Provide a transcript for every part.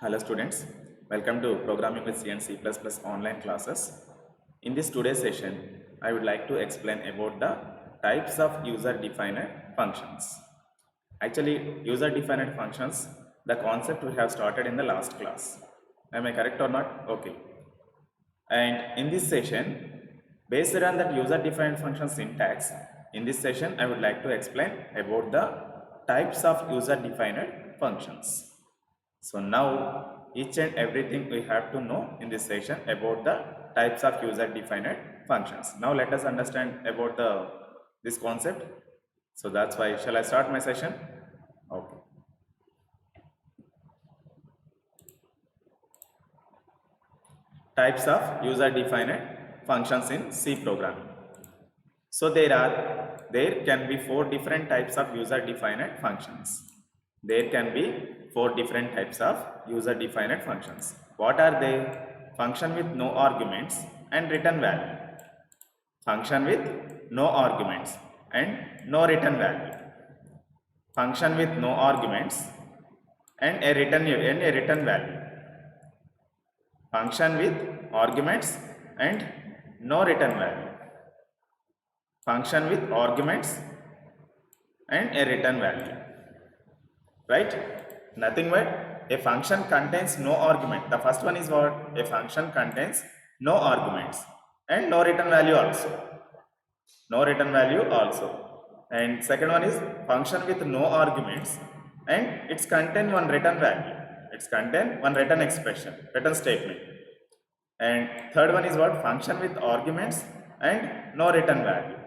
Hello students, welcome to Programming with C and C++ online classes. In this today's session, I would like to explain about the types of user-defined functions. Actually, user-defined functions, the concept we have started in the last class. Am I correct or not? Okay. And in this session, based on that user-defined function syntax, in this session I would like to explain about the types of user-defined functions. So now each and everything we have to know in this session about the types of user-defined functions. Now let us understand about this concept. So that's why, shall I start my session? Okay. Types of user-defined functions in C programming. So there can be 4 different types of user-defined functions. There can be 4 different types of user-defined functions. What are they? Function with no arguments and return value. Function with no arguments and no return value. Function with no arguments and a return value. Function with arguments and no return value. Function with arguments and a return value. Right? Nothing but a function contains no argument. The first one is what? A function contains no arguments and no return value also. No return value also. And second one is function with no arguments and it's contain one return value. It's contain one return expression, return statement. And third one is what? Function with arguments and no return value.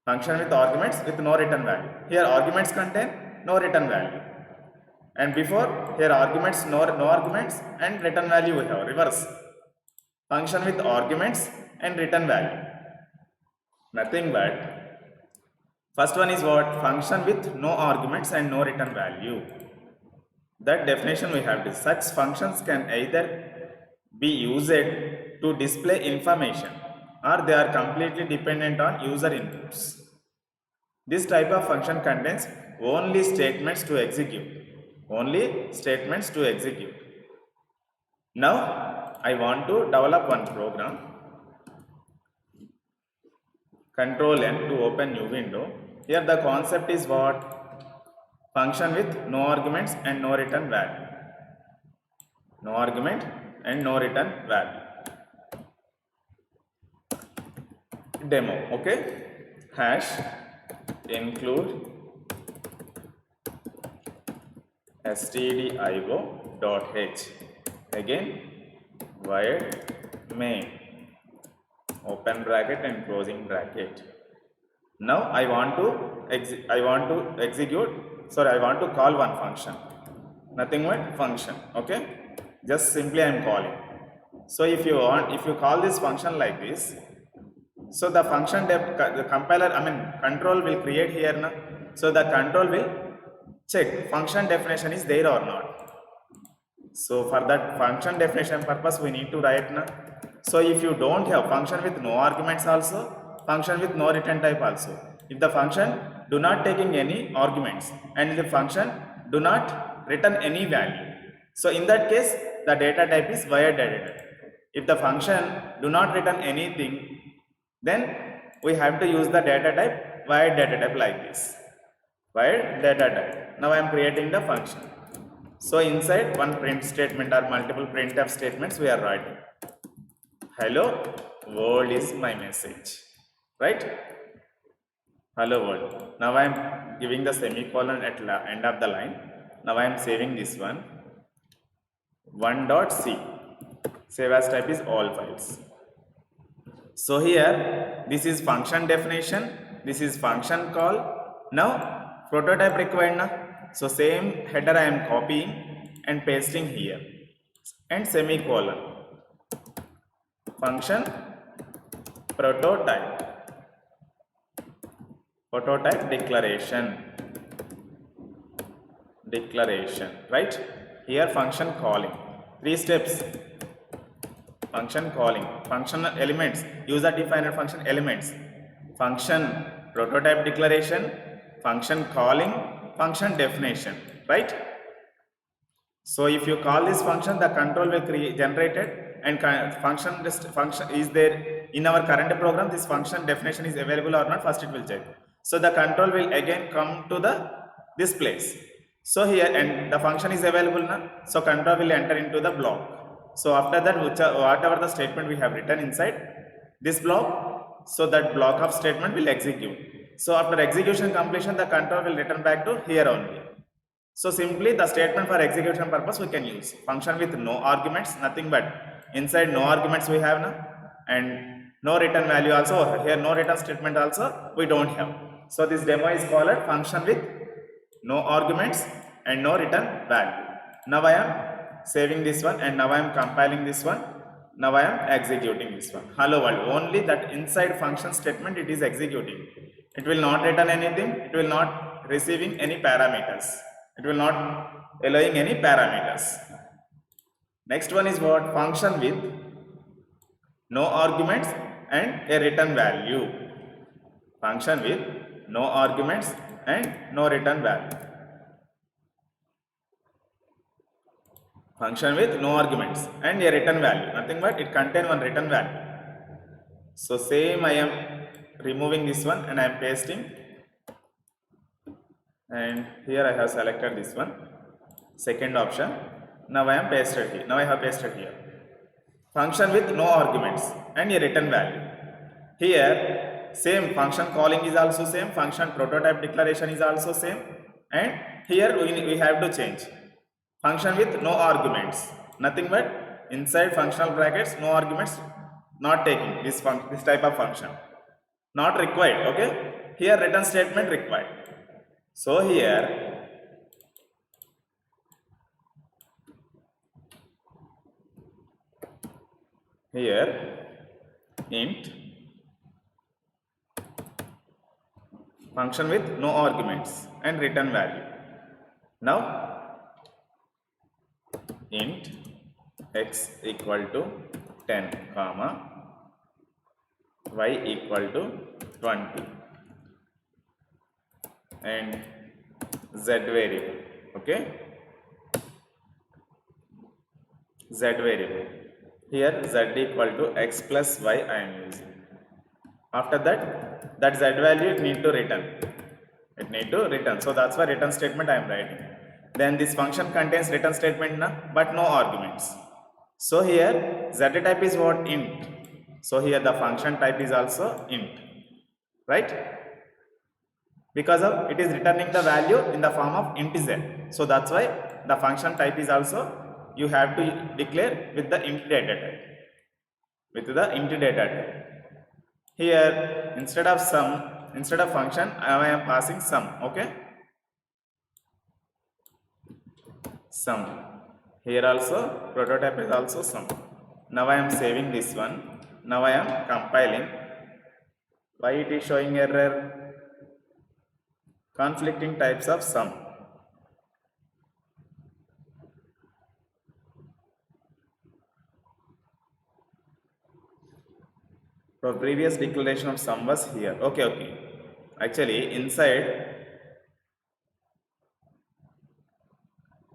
Function with arguments with no return value. Here arguments contain no return value, and before here arguments no arguments and return value we have reverse. Function with arguments and return value. Nothing but first one is what? Function with no arguments and no return value. That definition we have is such functions can either be used to display information or they are completely dependent on user inputs. This type of function contains only statements to execute. Only statements to execute. Now, I want to develop one program. Control N to open new window. Here the concept is what? Function with no arguments and no return value. No argument and no return value. Demo, okay? Hash include stdio.h, again void main, open bracket and closing bracket. Now I want to call one function, nothing but function, okay? Just simply I am calling. So if you call this function like this, so the function control will create here now. So the control will check function definition is there or not. So for that function definition purpose we need to write now. So if you don't have function with no arguments also, function with no return type also, if the function do not taking any arguments and the function do not return any value, so in that case the data type is void data type. If the function do not return anything, then we have to use the data type void data type like this. Void data type. Now I am creating the function. So inside one print statement or multiple printf statements we are writing. Hello world is my message. Right? Hello world. Now I am giving the semicolon at end of the line. Now I am saving this one. 1.c. Save as type is all files. So here this is function definition, this is function call. Now prototype required na. So same header I am copying and pasting here and semicolon. Function prototype declaration, right? Here function calling, 3 steps. Function calling, function elements, user defined function elements, function prototype declaration, function calling, function definition, right? So if you call this function, the control will create generated, and function is there in our current program. This function definition is available or not, first it will check. So the control will again come to this place. So here, and the function is available now, so control will enter into the block. So after that, whatever the statement we have written inside this block, so that block of statement will execute. So after execution completion, the control will return back to here only. So simply the statement for execution purpose we can use function with no arguments, nothing but inside no arguments we have now, and no return value also. Here no return statement also we don't have. So this demo is called function with no arguments and no return value. Now I am saving this one, and now I am compiling this one. Now I am executing this one. Hello world. Only that inside function statement it is executing. It will not return anything. It will not receiving any parameters. It will not allowing any parameters. Next one is what? Function with no arguments and a return value. Function with no arguments and no return value. Function with no arguments and a return value. Nothing but it contains one return value. So same I am removing this one and I am pasting. And here I have selected this one, second option. Now I am pasted here. Now I have pasted here. Function with no arguments and a return value. Here same function calling is also same, function prototype declaration is also same, and here we have to change function with no arguments. Nothing but inside functional brackets no arguments, not taking this type of function, not required. Okay, here return statement required. So here int function with no arguments and return value. Now int x equal to 10 comma y equal to 20 and z variable. Okay, z variable. Here z equal to x plus y I am using. After that z value it need to return. It need to return. So that's why return statement I am writing. Then this function contains return statement na, but no arguments. So here z type is what? Int. So here the function type is also int, right? Because of it is returning the value in the form of integer. So that's why the function type is also you have to declare with the int data type. With the int data type. Here instead of function I am passing sum. Okay, sum. Here also prototype is also sum. Now I am saving this one. Now I am compiling. Why it is showing error? Conflicting types of sum. So previous declaration of sum was here. Okay. Actually inside,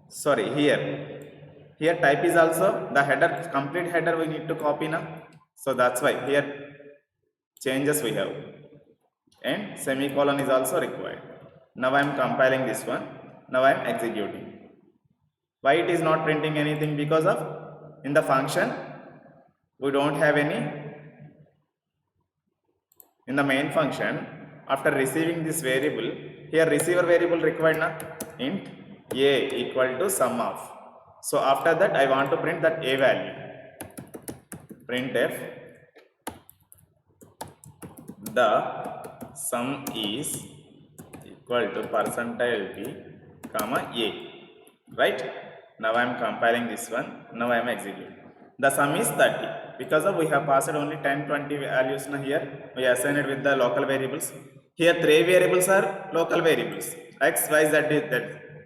sorry, here type is also the header, complete header we need to copy now. So that's why here changes we have, and semicolon is also required. Now I am compiling this one. Now I am executing. Why it is not printing anything? Because of in the function we don't have any. In the main function, after receiving this variable, here receiver variable required na, int a equal to sum of. So after that I want to print that a value. Printf the sum is equal to %t comma a. Right? Now I am compiling this one. Now I am executing. The sum is 30. Because of we have passed only 10, 20 values now here. We assign it with the local variables. Here 3 variables are local variables. X, Y, Z.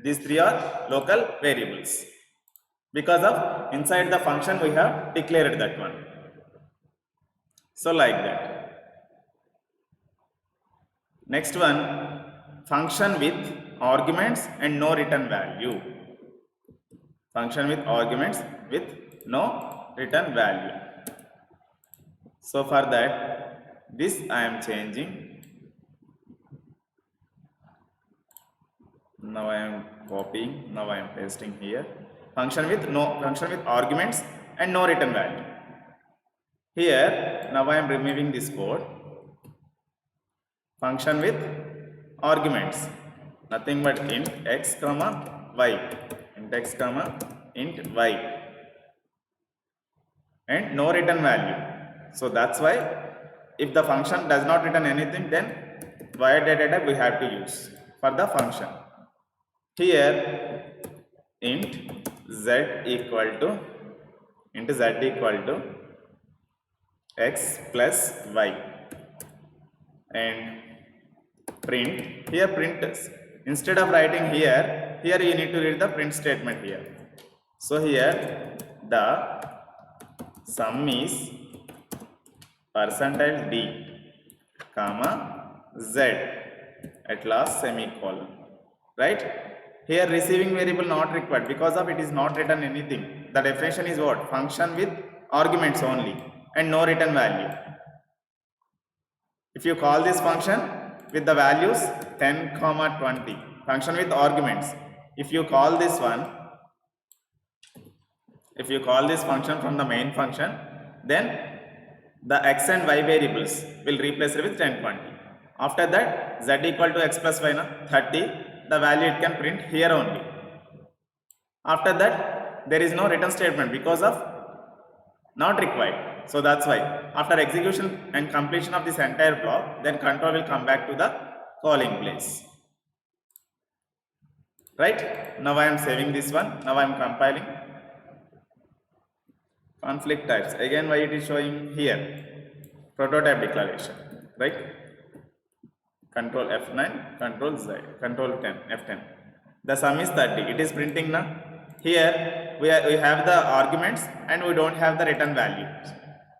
These 3 are local variables. Because of inside the function we have declared that one. So like that. Next one, function with arguments and no return value. function with arguments with no return value. So for that, this I am changing. Now I am copying, now I am pasting here. Function with arguments and no return value. Here, now I am removing this code. Function with arguments, nothing but int x comma y, int x comma int y, and no return value. So that's why if the function does not return anything, then void data type we have to use for the function. Here int z equal to x plus y, and print, here print, instead of writing here you need to read the print statement here. So here the sum is percentile d comma z at last semicolon, right? Here receiving variable not required because of it is not written anything. The definition is what? Function with arguments only and no return value. If you call this function with the values 10, 20, function with arguments, if you call this function from the main function, then the x and y variables will replace it with 10, 20. After that, z equal to x plus y, 30, the value it can print here only. After that, there is no return statement because of not required. So that's why after execution and completion of this entire block, then control will come back to the calling place. Right? Now I am saving this one. Now I am compiling. Conflict types. Again, why it is showing here? Prototype declaration. Right? Control F9, Control Z, Control 10, F10. The sum is 30. It is printing now. Here we have the arguments and we don't have the return value.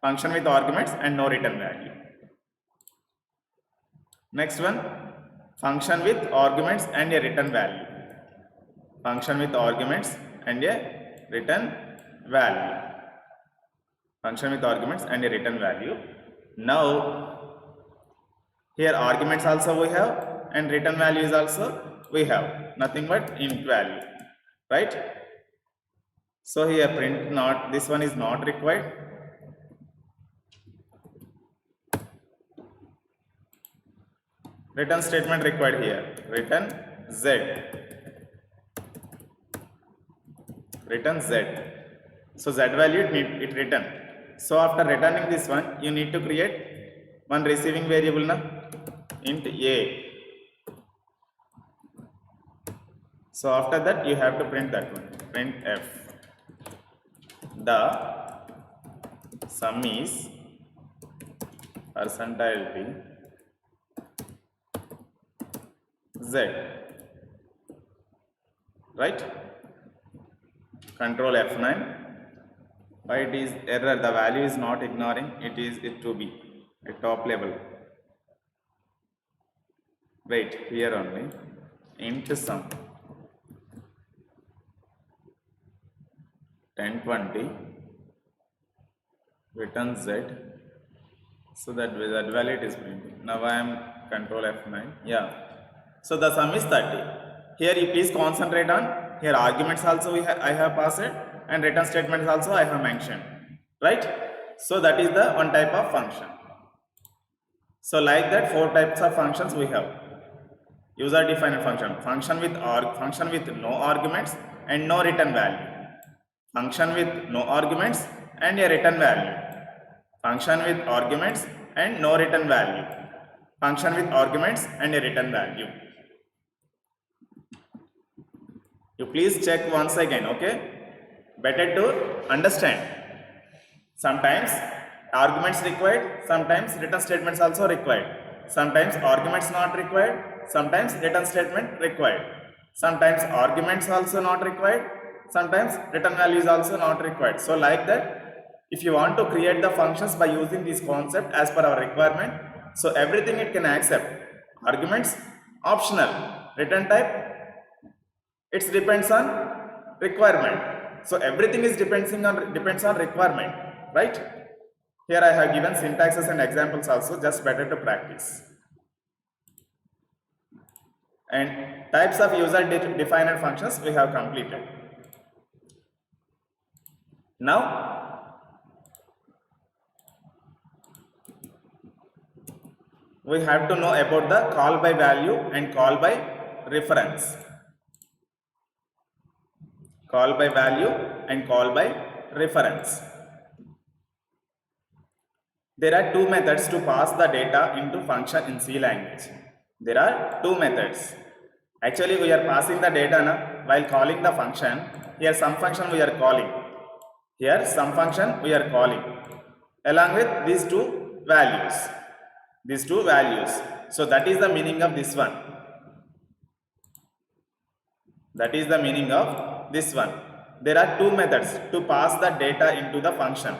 Function with arguments and no return value. Next one, function with arguments and a return value. Function with arguments and a return value. Function with arguments and a return value. Now here arguments also we have and return values also we have, nothing but int value, right? So here print not, this one is not required. Return statement required here, return z, return z. So z value it return. So after returning this one, you need to create one receiving variable na, int a. So after that you have to print that one, print f. The sum is percentile d z, right? Control F9. Why it is error? The value is not ignoring, it is it to be at top level. Wait, here only int sum 10, 20, return z, so that value it is printing. Now I am Control F9. Yeah. So the sum is 30. Here you please concentrate on, here arguments also I have passed and return statements also I have mentioned, right? So that is the one type of function. So like that 4 types of functions we have. User defined function, function with no arguments and no return value. Function with no arguments and a return value. Function with arguments and no return value. Function with arguments and a return value. You please check once again, okay? Better to understand. Sometimes arguments required, sometimes return statements also required. Sometimes arguments not required, sometimes return statement required. Sometimes arguments also not required, sometimes return value is also not required. So like that, if you want to create the functions by using this concept as per our requirement, so everything it can accept. Arguments optional, return type it depends on requirement. So everything is depends on requirement, right? Here I have given syntaxes and examples also, just better to practice. And types of user defined functions we have completed. Now we have to know about the call by value and call by reference. Call by value and call by reference. There are two methods to pass the data into function in C language. There are two methods. Actually, we are passing the data while calling the function. Here some function we are calling. Here some function we are calling. Along with these two values. These two values. So that is the meaning of this one. That is the meaning of this one. There are two methods to pass the data into the function.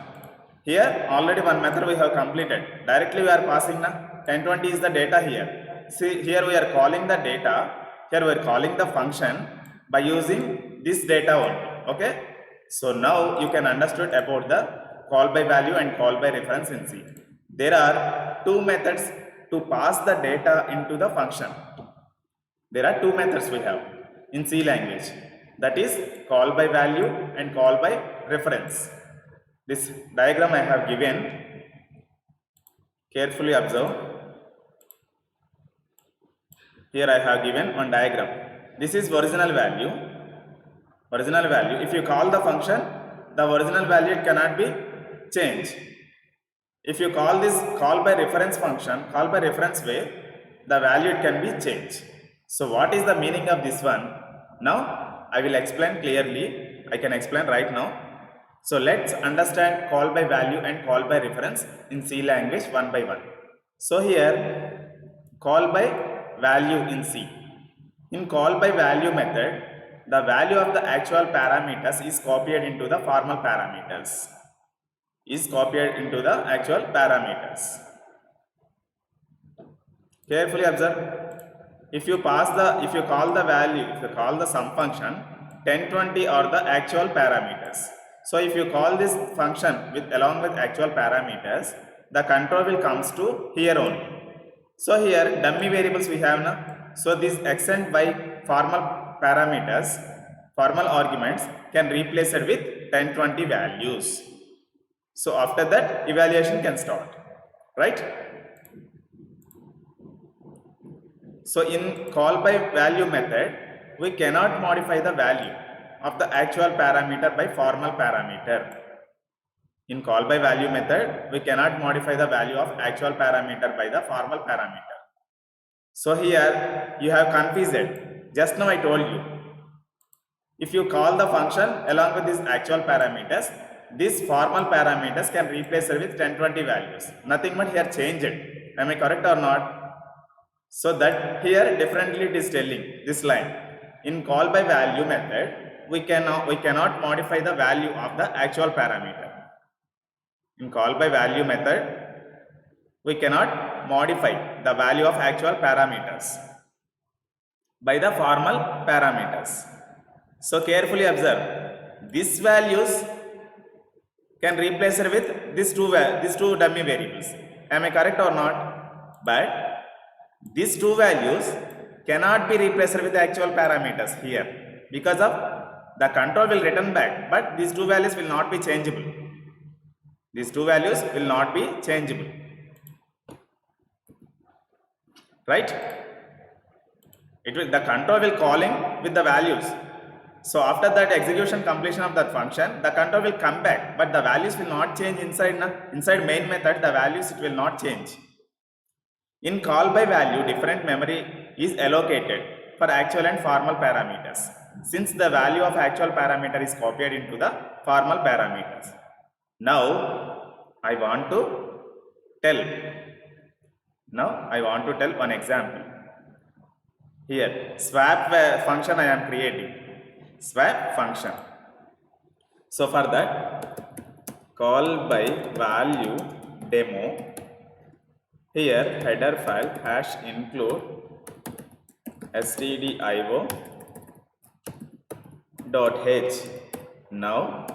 Here already one method we have completed. Directly we are passing now. 1020 is the data here. See, here we are calling the data. Here we are calling the function by using this data only. Okay. So now you can understand about the call by value and call by reference in C. There are two methods to pass the data into the function. There are two methods we have in C language. That is call by value and call by reference. This diagram I have given. Carefully observe. Here I have given one diagram. This is original value. Original value. If you call the function, the original value cannot be changed. If you call this call by reference function, call by reference way, the value can be changed. So what is the meaning of this one? Now I will explain clearly. I can explain right now. So let's understand call by value and call by reference in C language one by one. So here call by value in C. In call by value method, the value of the actual parameters is copied into the formal parameters. Carefully observe. If you call the sum function, 1020 are the actual parameters. So if you call this function along with actual parameters, the control will comes to here only. So here dummy variables we have now. So this x and y formal parameters, formal arguments can replace it with 1020 values. So after that evaluation can start, right? So in call by value method, we cannot modify the value of the actual parameter by formal parameter. In call by value method, we cannot modify the value of actual parameter by the formal parameter. So here you have confused it. Just now I told you. If you call the function along with these actual parameters, these formal parameters can replace it with 1020 values. Nothing but here change it. Am I correct or not? So that here differently it is telling this line. In call by value method, we cannot modify the value of the actual parameter. In call by value method, we cannot modify the value of actual parameters by the formal parameters. So carefully observe. These values can replace it with these two dummy variables. Am I correct or not? But these two values cannot be replaced with the actual parameters here because of the control will return back, but these two values will not be changeable. These two values will not be changeable. Right? The control will calling with the values. So after that execution completion of that function, the control will come back, but the values will not change inside main method. The values it will not change. In call by value, different memory is allocated for actual and formal parameters, since the value of actual parameter is copied into the formal parameters. Now I want to tell one example. Here swap function I am creating. Swap function. So for that, call by value demo. Here header file #include stdio.h. Now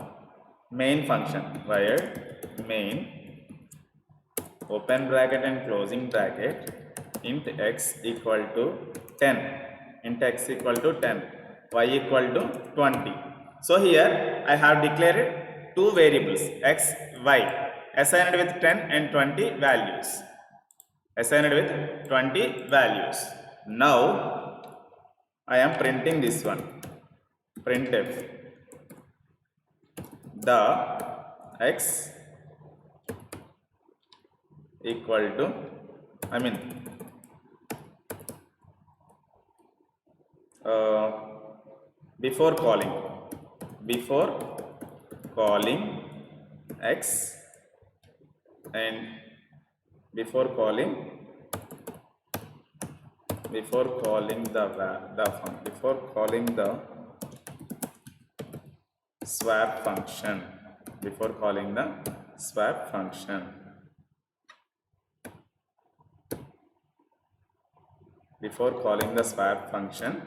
main function where main open bracket and closing bracket int x equal to 10, int x equal to 10, y equal to 20. So here I have declared two variables x, y assigned with 10 and 20 values, assigned with 20 values. Now I am printing this one, printf the x equal to, before calling x and before calling the swap function, before calling the swap function, before calling the swap function,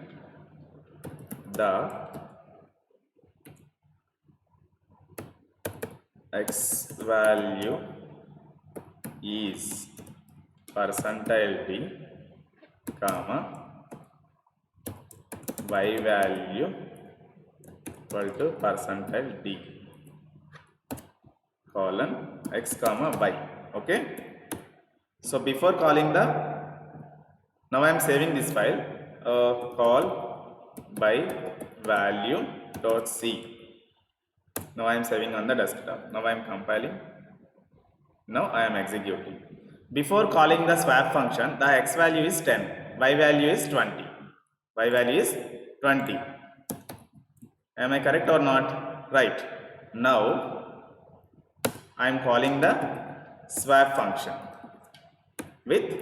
the x value is percentile d, comma y value equal to percentile d, colon x comma y. Okay, so before calling the, now I am saving this file, call by value dot c. Now I am saving on the desktop. Now I am compiling. Now I am executing. Before calling the swap function, the x value is 10, y value is 20. Y value is 20. Am I correct or not? Right. Now I am calling the swap function with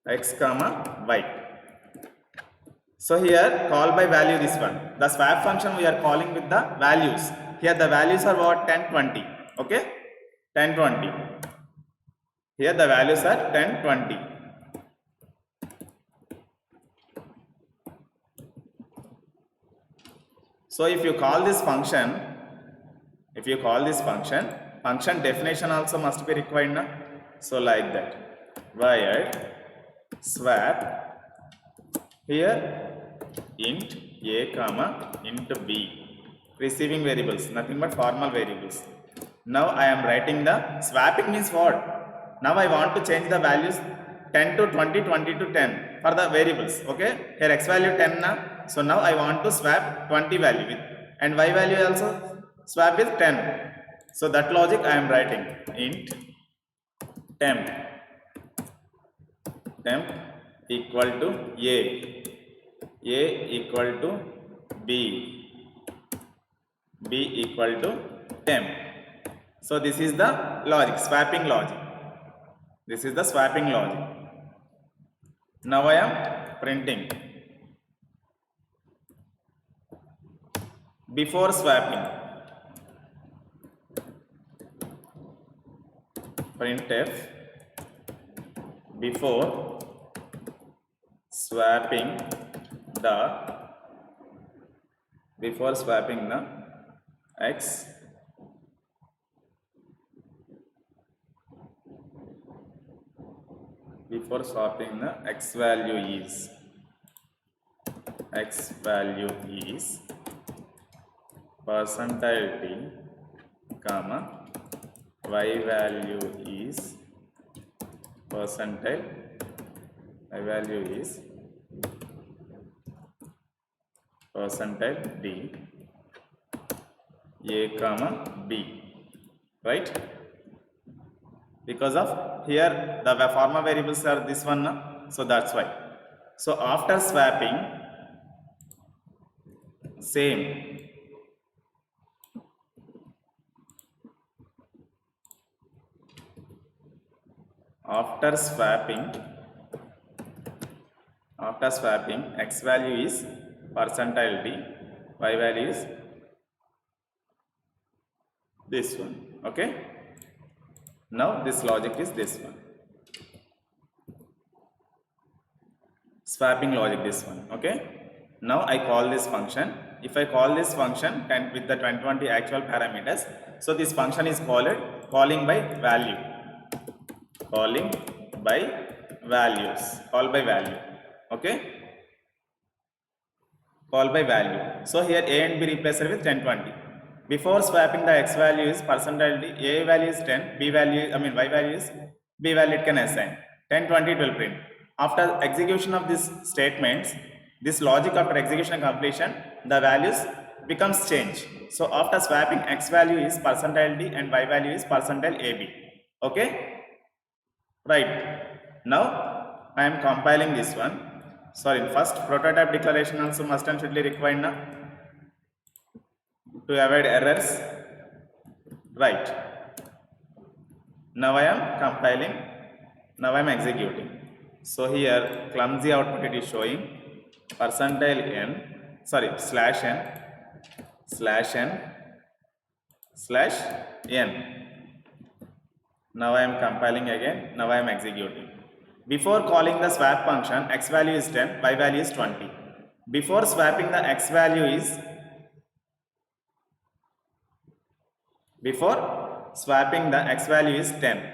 x comma y. So here call by value, this one, the swap function we are calling with the values. Here the values are what? 10, 20. Okay, 10, 20. Here the values are 10, 20. So if you call this function, function definition also must be required now. So like that, where swap, here int a comma int b, receiving variables, nothing but formal variables. Now I am writing the swapping means what? Now I want to change the values 10 to 20, 20 to 10 for the variables. Okay, here x value 10 now, so now I want to swap 20 value with, and y value also swap with 10. So that logic I am writing, int temp equal to a equal to b equal to temp. So this is the logic, swapping logic. This is the swapping logic. Now I am printing before swapping, printf before swapping the x value is percentile d, comma y value is percentile d, a comma b, right? Because of here the formal variables are this one, so that's why. So after swapping, same, after swapping x value is percentile d, y value is this one. Okay, now this logic is this one, swapping logic, this one. Okay, now I call this function if I call this function 10 with the 20 actual parameters, so this function is called calling by value, calling by values, call by value. Okay, call by value. So here a and b replaced with 10 20. Before swapping, the x value is percentage, a value is 10, b value, y value is, b value it can assign 10 20 it will print. After execution of these statements, this logic after execution and completion, the values becomes change. So after swapping, x value is percentile d and y value is percentile ab. Okay, right. Now I am compiling this one. Sorry, first prototype declaration also must and should be required now to avoid errors. Right. Now I am compiling. Now I am executing. So here clumsy output it is showing percentile n, sorry, slash n slash n. Now I am compiling again. Now I am executing. Before calling the swap function, x value is 10, y value is 20. Before swapping, the x value is, before swapping, the x value is 10,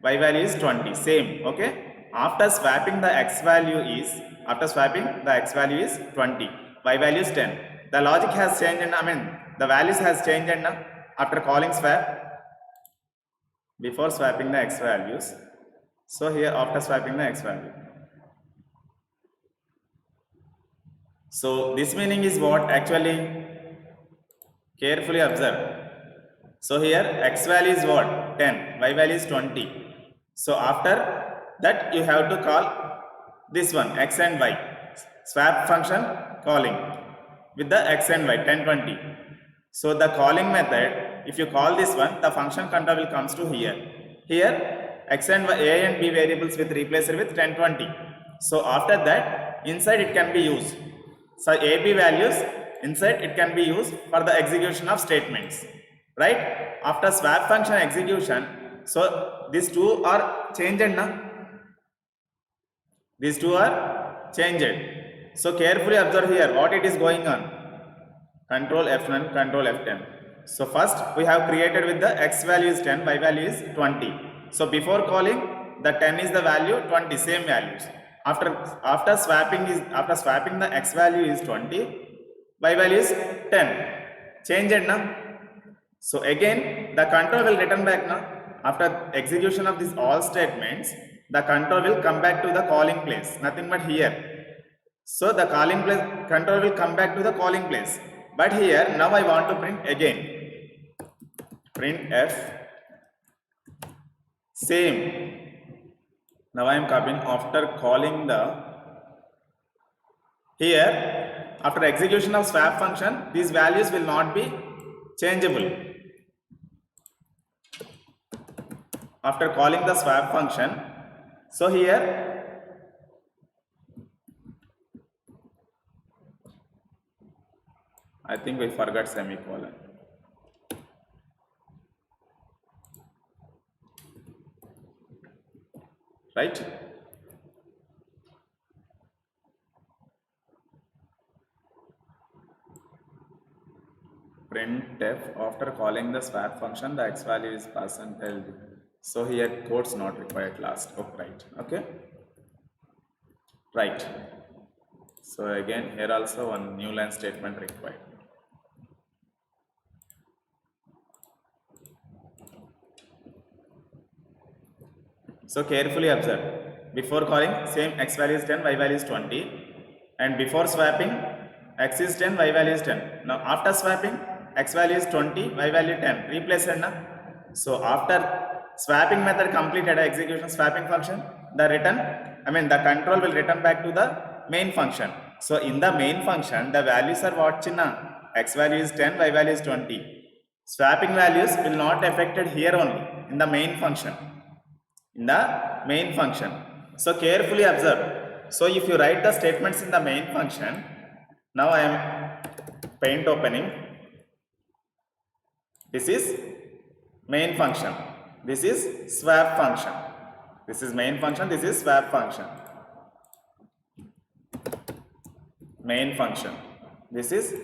y value is 20, same. Okay, after swapping, the x value is, after swapping, the x value is 20, y value is 10. The logic has changed, and the values has changed, and after calling swap, before swapping the x values. So here after swapping the x value. So this meaning is what? Actually, carefully observe. So here x value is what? 10, y value is 20. So after that you have to call this one, x and y. Swap function calling with the x and y, 10 20. So the calling method, if you call this one, the function control will comes to here. Here x and y, a and b variables with replacer with 10 20. So after that, inside it can be used. So a b values inside it can be used for the execution of statements. Right? After swap function execution, so these two are changed now. These two are changed. So carefully observe here what it is going on. Control F9, Control F10. So first we have created with the x value is 10, y value is 20. So before calling, the 10 is the value, 20 same values. After swapping the x value is 20, y value is 10. Change it now. So again the control will return back now. After execution of these all statements, the control will come back to the calling place, nothing but here. So the calling place control will come back to the calling place. But here now I want to print again. Print f same. Now I am copying after calling the, here after execution of swap function, these values will not be changeable. After calling the swap function, so here I think we forgot semicolon. Right? Printf after calling the swap function, the x value is percentile. So here quotes not required last. Oh, right. Okay. Right. So again here also one new line statement required. So carefully observe. Before calling, same x value is 10, y value is 20, and before swapping, x is 10, y value is 10. Now after swapping, x value is 20, y value 10. Replace it now. So after swapping method completed execution swapping function, the control will return back to the main function. So in the main function, the values are what chinna? X value is 10, y value is 20. Swapping values will not affected here only in the main function. In the main function. So carefully observe. So if you write the statements in the main function, now I am paint opening. This is main function. This is swap function. This is main function. This is swap function. Main function. This is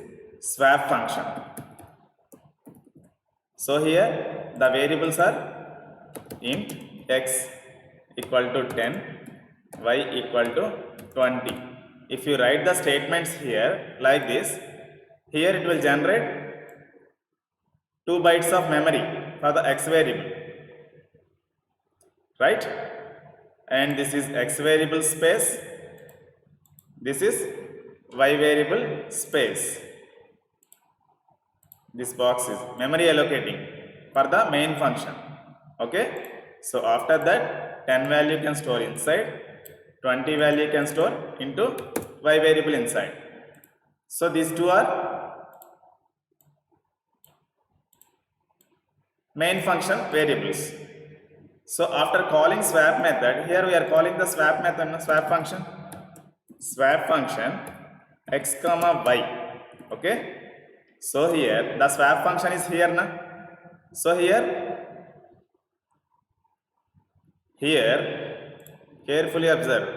swap function. So here the variables are int x equal to 10, y equal to 20. If you write the statements here like this, here it will generate 2 bytes of memory for the x variable, right? And this is x variable space, this is y variable space. This box is memory allocating for the main function. Okay, so after that 10 value can store inside, 20 value can store into y variable inside. So these two are main function variables. So after calling swap method, here we are calling the swap method, swap function x comma y. Okay, so here the swap function is here na. So here carefully observe.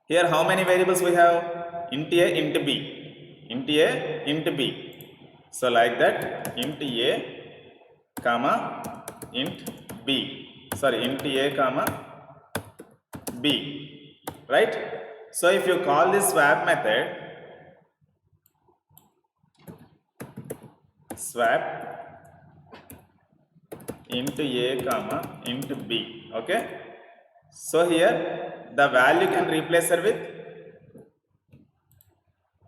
Here how many variables we have? Int a, int b, int a, int b. So like that, int a comma int b, sorry, int a comma b, right? So if you call this swap method, swap int a comma int b, okay? So here the value can replace it with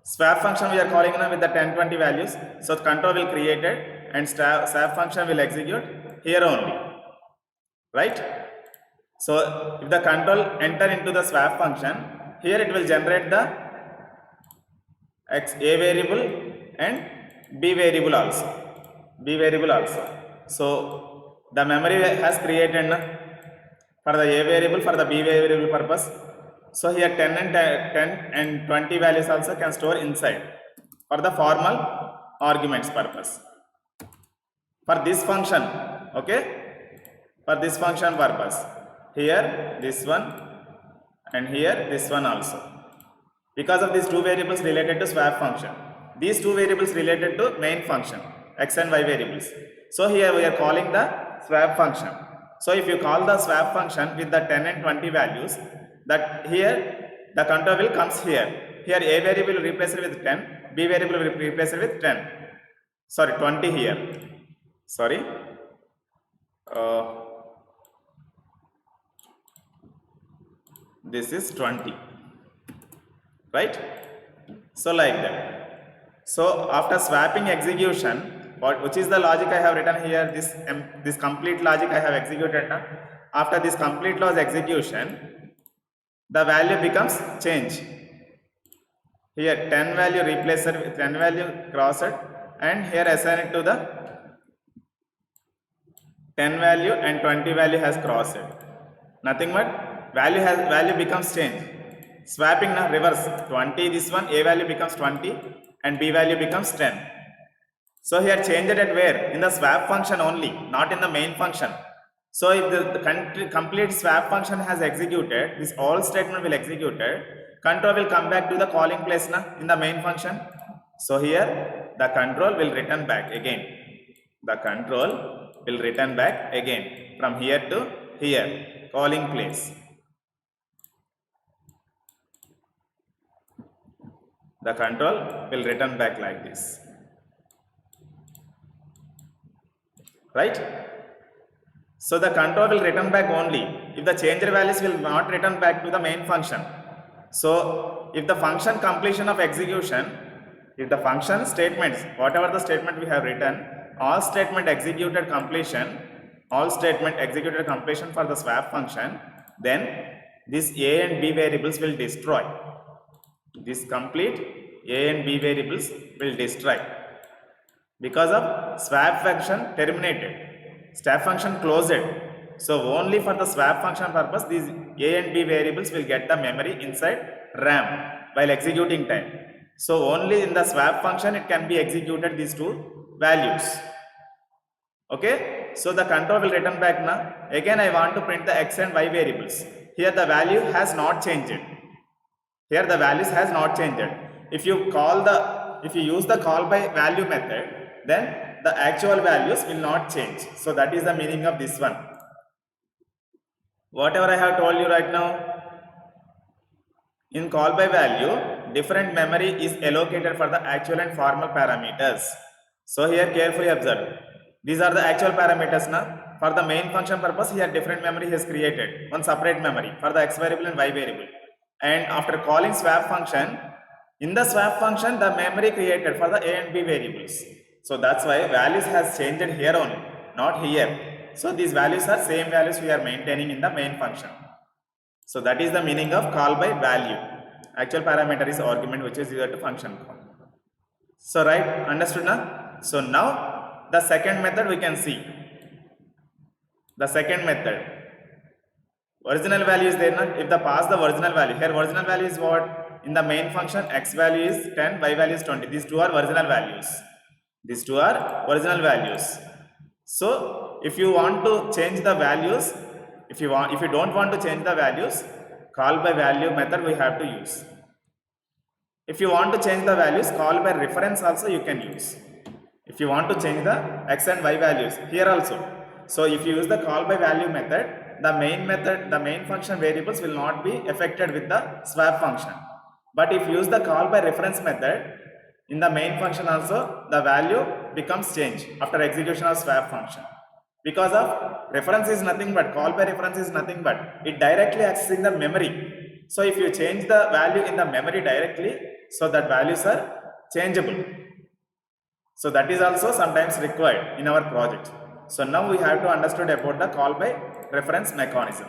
swap function we are calling now with the 10, 20 values. So control will create it and swap function will execute here only, right? So if the control enter into the swap function, here it will generate the a variable and b variable also. So the memory has created for the a variable, for the b variable purpose. So here 10 and 20 values also can store inside for the formal arguments purpose. For this function, okay, for this function purpose, here this one and here this one also. Because of these two variables related to swap function, these two variables related to main function, x and y variables. So here we are calling the swap function. So if you call the swap function with the 10 and 20 values, that here the control will comes here. Here a variable will replace it with 10, b variable will replace it with 10. Sorry, 20 here. Sorry. This is 20. Right? So like that. So after swapping execution, which is the logic I have written here, this complete logic I have executed. After this complete loss execution, the value becomes change. Here 10 value replaced with 10 value crossed, and here assign it to the 10 value and 20 value has crossed. Nothing but value becomes change. Swapping now reverse, 20 this one, a value becomes 20 and b value becomes 10. So here change it at where? In the swap function only, not in the main function. So if the complete swap function has executed, this all statement will executed, control will come back to the calling place in the main function. So here the control will return back again. The control will return back again from here to here, calling place. The control will return back like this. Right? So the control will return back only if the changer values will not return back to the main function. So if the function completion of execution, if the function statements, whatever the statement we have written, all statement executed completion for the swap function, then this a and b variables will destroy. This complete a and b variables will destroy because of swap function terminated, swap function closed. So only for the swap function purpose, these a and b variables will get the memory inside RAM while executing time. So only in the swap function it can be executed these two values. Okay, So the control will return back now. Again I want to print the x and y variables. Here the value has not changed. Here the values has not changed. If you use the call by value method, then the actual values will not change. So that is the meaning of this one. Whatever I have told you right now, in call by value, different memory is allocated for the actual and formal parameters. So here carefully observe. These are the actual parameters now. For the main function purpose, here different memory is created, one separate memory for the x variable and y variable. And after calling swap function, in the swap function, the memory created for the a and b variables. So that's why values has changed here only, not here. So these values are same values we are maintaining in the main function. So that is the meaning of call by value. Actual parameter is argument which is used to function call. So right, understood now? So now the second method we can see. The second method. Original value is there now. If the pass the original value, here original value is what? In the main function x value is 10, y value is 20. These two are original values. These two are original values. So if you want to change the values, if you don't want to change the values, call by value method we have to use. If you want to change the values, call by reference also you can use. If you want to change the x and y values, here also. So if you use the call by value method, the main function variables will not be affected with the swap function. But if you use the call by reference method, in the main function also, the value becomes changed after execution of swap function. Because of reference is nothing but, call by reference is nothing but, it directly accessing the memory. So if you change the value in the memory directly, so that values are changeable. So that is also sometimes required in our project. So now we have to understand about the call by reference mechanism.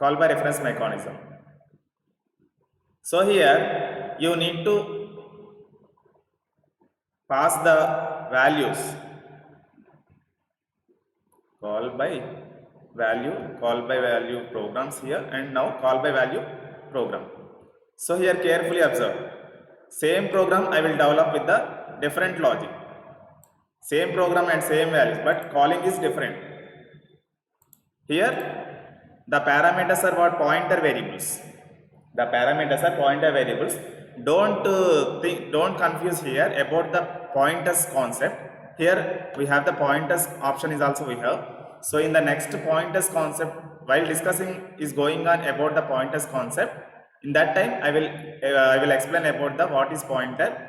Call by reference mechanism. So here you need to pass the values. Call by value programs here, and now call by value program. So here carefully observe. Same program I will develop with the different logic. Same program and same values, but calling is different. Here the parameters are what? Pointer variables. The parameters are pointer variables. Don't confuse here about the pointers concept. Here we have the pointers option is also we have. So in the next pointers concept, while discussing is going on about the pointers concept, in that time I will explain about the what is pointer,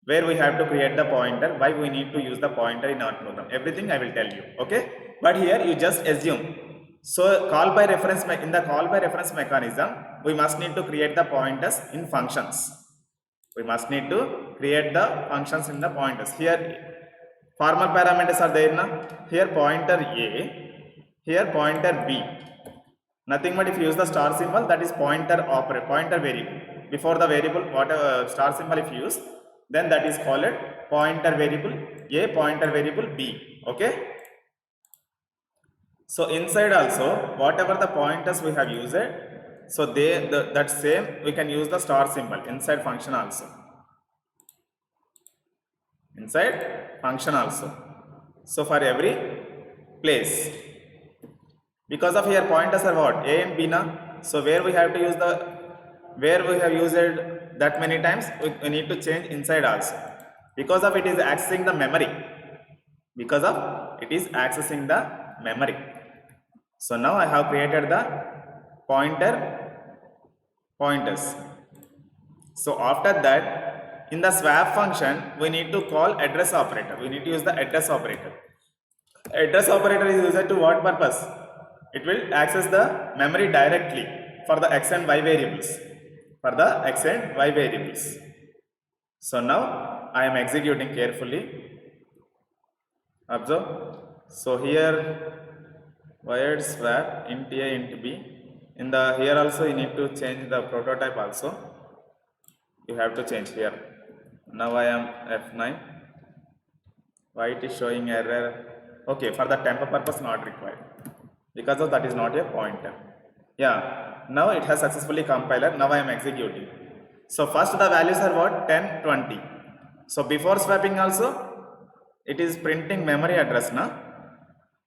where we have to create the pointer, why we need to use the pointer in our program. Everything I will tell you. Okay, but here you just assume. So call by reference, in the call by reference mechanism, we must need to create the pointers in functions. We must need to create the functions in the pointers. Here formal parameters are there now. Here pointer A, here pointer B. Nothing but if you use the star symbol, that is pointer variable. Before the variable, whatever star symbol if you use, then that is called pointer variable A, pointer variable B. Okay. So inside also, whatever the pointers we have used, so that same we can use the star symbol inside function also. Inside function also. So for every place, because of here pointers are what? A and B now. So where we have used it that many times, we need to change inside also. Because of it is accessing the memory. Because of it is accessing the memory. So now I have created the pointers. So after that, in the swap function, we need to call address operator. We need to use the address operator. Address operator is used to what purpose? It will access the memory directly for the x and y variables. So now I am executing carefully. Observe. So here wired swap int a int b. In the here also you need to change the prototype also. You have to change here. Now I am F9. Why it is showing error? Okay, for the temper purpose not required. Because of that is not a pointer. Yeah, now it has successfully compiled. Now I am executing. So first the values are what? 10, 20. So before swapping also, it is printing memory address now.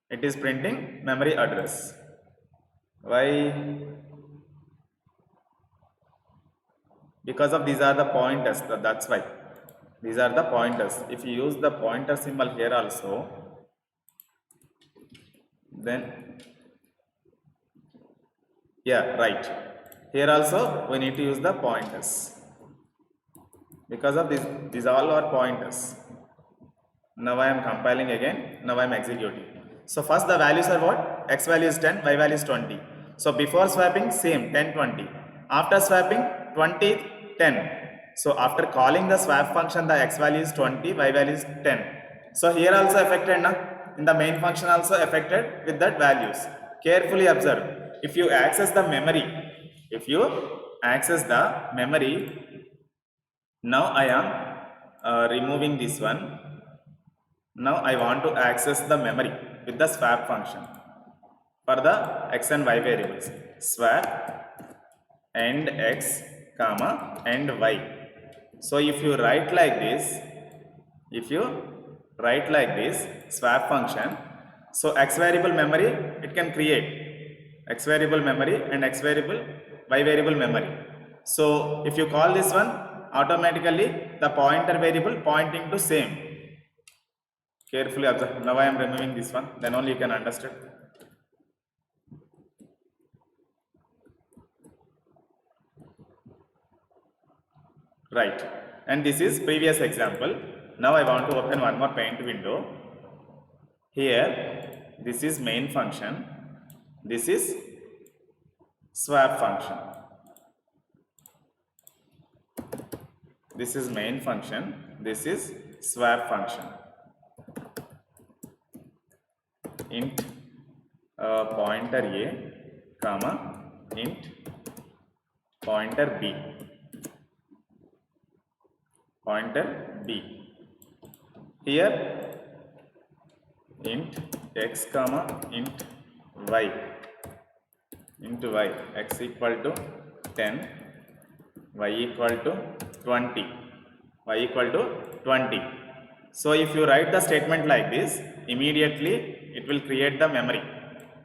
It is printing memory address. Why? Because of these are the pointers, that's why. These are the pointers. If you use the pointer symbol here also, then yeah, right. Here also we need to use the pointers. Because of this, these all are pointers. Now I am compiling again. Now I am executing. So first the values are what? X value is 10, Y value is 20. So before swapping, same 10, 20. After swapping, 20, 10. So after calling the swap function, the X value is 20, Y value is 10. So here also affected, na? In the main function also affected with that values. Carefully observe. If you access the memory, now I am removing this one. Now I want to access the memory with the swap function for the x and y variables. Swap and x comma and y. So if you write like this, swap function, so x variable memory it can create x variable memory and x variable y variable memory. So if you call this one, automatically the pointer variable pointing to same. Carefully observe. Now I am removing this one, then only you can understand. Right. And this is previous example. Now I want to open one more paint window. Here, this is main function. This is swap function. This is main function. This is swap function. Int pointer A, comma, int pointer B. Pointer B. Here, int x, comma, int y. Into y, x equal to 10, y equal to 20. Y equal to 20. So if you write the statement like this, immediately it will create the memory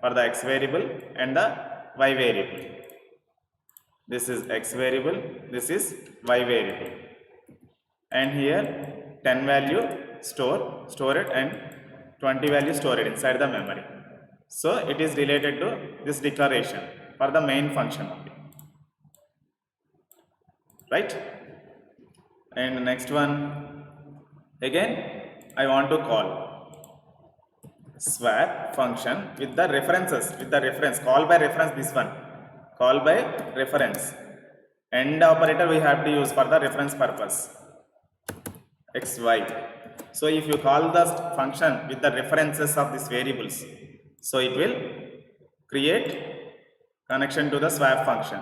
for the x variable and the y variable. This is x variable, this is y variable. And here 10 value store it, and 20 value store it inside the memory. So it is related to this declaration for the main function only. Right? And next one, again I want to call swap function with the references, call by reference, this one, call by reference. AND operator we have to use for the reference purpose, x, y. So if you call the function with the references of these variables, so it will create connection to the swap function.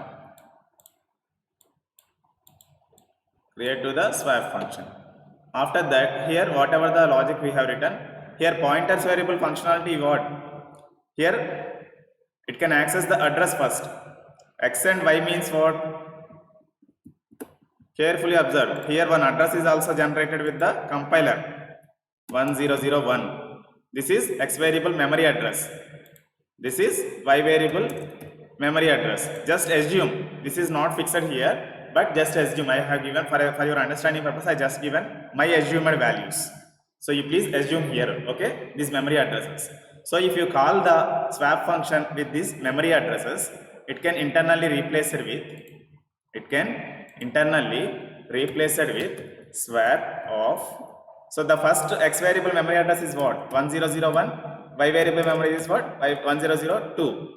After that, here whatever the logic we have written, here pointers variable functionality what? Here it can access the address first. X and y means what? Carefully observe. Here one address is also generated with the compiler 1001. This is x variable memory address. This is y variable memory address. Just assume, this is not fixed here, but just assume. I have given for your understanding purpose, I just given my assumed values. So you please assume here, okay, these memory addresses. So if you call the swap function with these memory addresses, it can internally replace it with swap of. So the first x variable memory address is what? 1001. Y variable memory is what? 1002.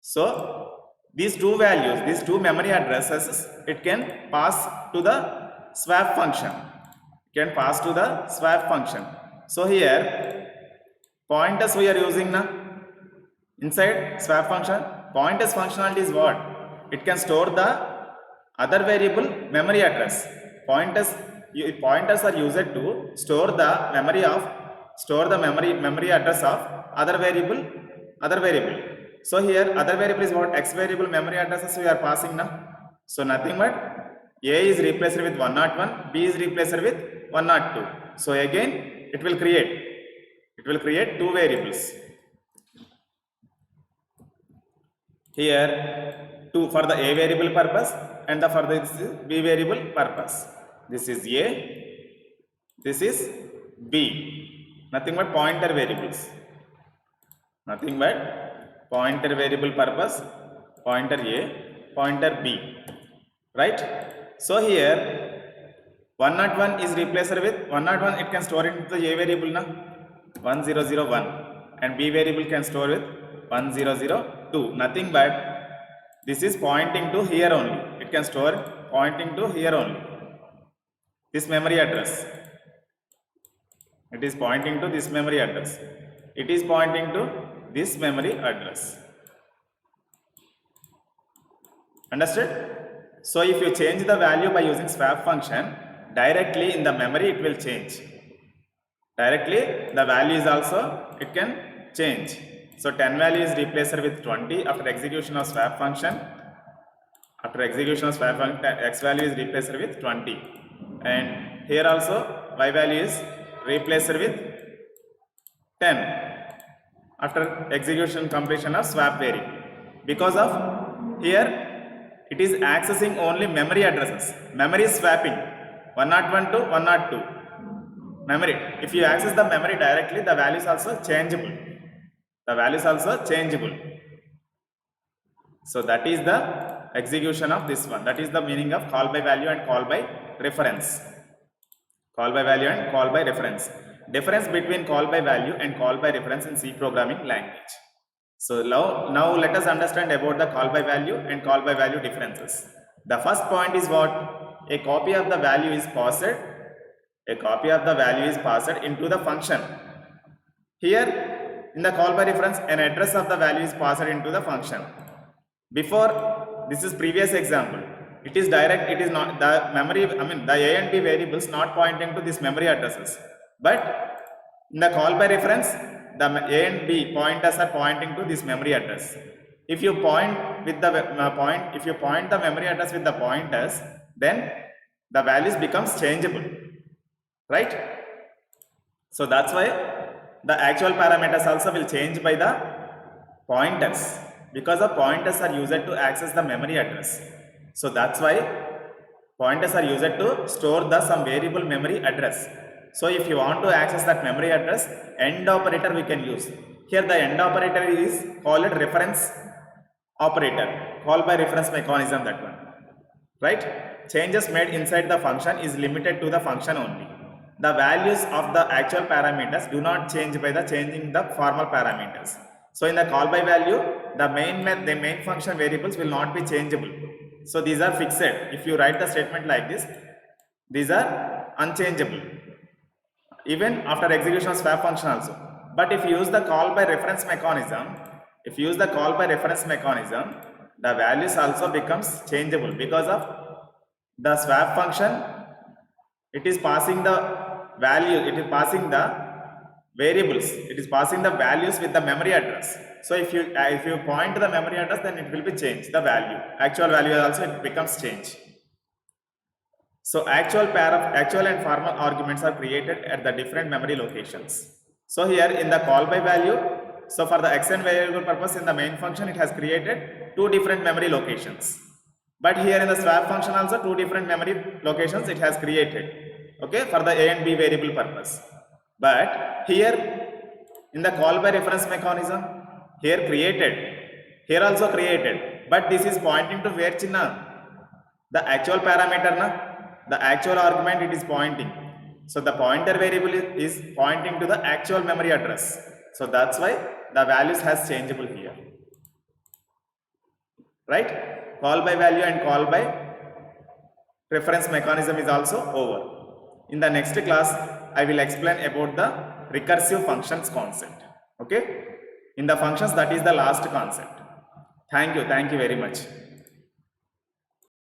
So these two values, these two memory addresses, it can pass to the swap function. So here pointers we are using now inside swap function. Pointers functionality is what? It can store the other variable memory address. Pointers are used to store the memory address of other variable. So here other variable is what? X variable memory addresses we are passing now. So nothing but A is replaced with 101, B is replaced with 102. So again it will create two variables. here two for the a variable purpose and the for this b variable purpose. This is a, this is b, nothing but pointer variables, nothing but pointer variable purpose, pointer a, pointer b, right? So here 101 is replaced with 101, it can store into the a variable na 1001 and b variable can store with 1002, nothing but this is pointing to here only, it can store pointing to here only, this memory address, it is pointing to this memory address, it is pointing to this memory address. Understood? So if you change the value by using swap function, directly in the memory it will change, directly the value is also it can change. So 10 value is replaced with 20 after execution of swap function, after execution of swap function x value is replaced with 20 and here also y value is replaced with 10 after execution completion of swap variable, because of here it is accessing only memory addresses, memory is swapping 101 to 102 memory. If you access the memory directly, the value is also changeable, the value is also changeable. So that is the execution of this one, that is the meaning of call by value and call by reference, call by value and call by reference, difference between call by value and call by reference in C programming language. So now let us understand about the call by value and call by value differences. The first point is what? A copy of the value is passed, a copy of the value is passed into the function. Here in the call by reference, an address of the value is passed into the function. Before, this is previous example, it is direct, it is not the memory, the a and b variables not pointing to this memory addresses, but in the call by reference the a and b pointers are pointing to this memory address. If you point with the if you point the memory address with the pointers, then the values becomes changeable, right? So that's why the actual parameters also will change by the pointers, because the pointers are used to access the memory address. So that's why pointers are used to store the some variable memory address. So if you want to access that memory address, end operator we can use. Here the end operator is called reference operator, call by reference mechanism, that one, right? Changes made inside the function is limited to the function only. The values of the actual parameters do not change by the changing the formal parameters. So in the call by value, the main function variables will not be changeable. So these are fixed. If you write the statement like this, these are unchangeable even after execution of swap function also. But if you use the call by reference mechanism, the values also becomes changeable, because of the swap function, it is passing the value, it is passing the variables, it is passing the values with the memory address. So if you point to the memory address, then it will be changed, the value, actual value also it becomes changed. So actual and formal arguments are created at the different memory locations. So here in the call by value, so for the x and variable purpose in the main function, it has created two different memory locations. But here in the swap function also two different memory locations it has created, okay, for the a and b variable purpose. But here in the call by reference mechanism, here also created, but this is pointing to where chinna, the actual parameter na, the actual argument it is pointing. So the pointer variable is pointing to the actual memory address. So that's why the values has changeable here, right? Call by value and call by reference mechanism is also over. In the next class, I will explain about the recursive functions concept, okay? In the functions, that is the last concept. Thank you very much.